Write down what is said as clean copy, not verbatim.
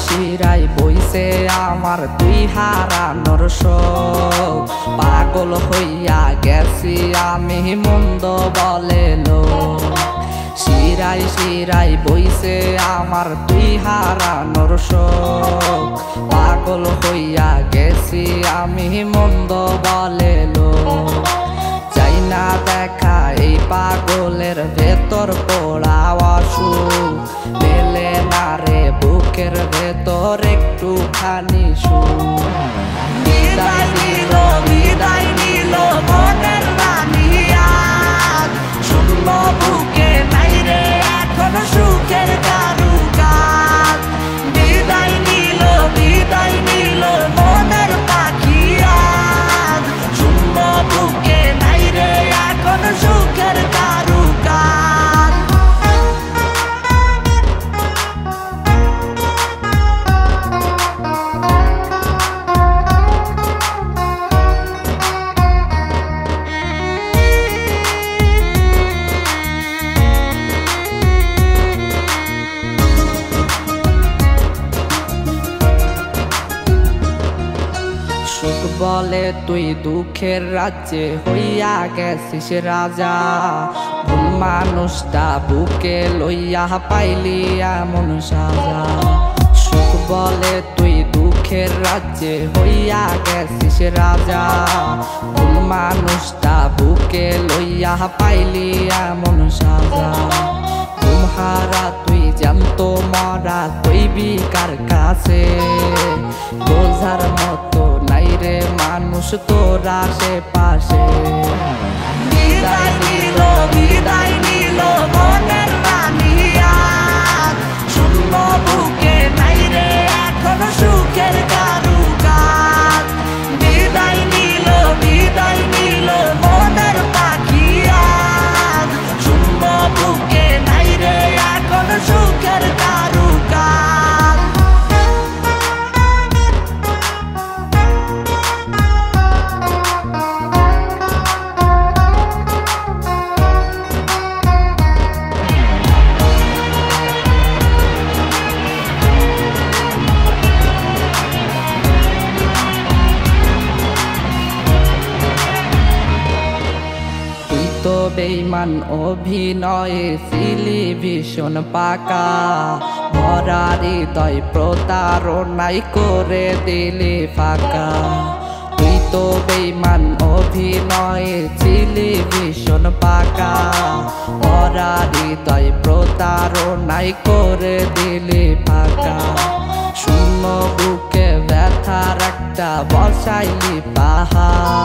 শিরাই বইছে আমার তুই হারানোর শোক, পাগল হইয়া গেছি আমি মন্দ বলে লোক। শিরাই বইছে আমার তুই হারানোর শোক, পাগল হইয়া গেছি আমি মন্দ বলে লোক। চাই না দেখা এই পাগলের ভেতর পোড়া অসুখ, মেলে না রে বুকের ভেতর একটুখানি সুখ। বিদায় নিল মনের রানী আজ, শূন্য বুকে নাই রে এখন সুখের কারুকাজ। বিদায় নিল মনের পাখি আজ, শূন্য বুকে নাই রে এখন সুখের কারুকাজ। সুখ বলে তুই দুঃখের রাজ্যে হইয়া গেছিস রাজা, ভুল মানুষটা বুকে লইয়া পাইলি এমন সাজা। সুখ বলে তুই দুঃখের রাজ্যে হইয়া গেছিস রাজা, ভুল মানুষটা বুকে লইয়া পাইলি এমন সাজা। তুমহারা তুই জ্যান্ত মরা কইবি কার কাছে, বোঝার মতো নাই রে মানুষ তোর আশেপাশে। বিদায় নিল মনের রানী আজ, শূন্য বুকে নাই রে এখন সুখের কারুকাজ। বিদায় নিল মনের পাখি আজ, শূন্য বুকে নাই রে এখন সুখের কারুকাজ। বেঈমান অভিনয়ে ছিলি ভীষণ পাকা, ভরা হৃদয় প্রতারণাই করে দিলি ফাঁকা। তুই তো বেঈমান অভিনয়ে ছিলি ভীষণ পাকা, ভরা হৃদয় প্রতারণাই করে দিলি ফাঁকা। শূন্য বুকে ব্যথার একটা বসাইলি পাহাড়,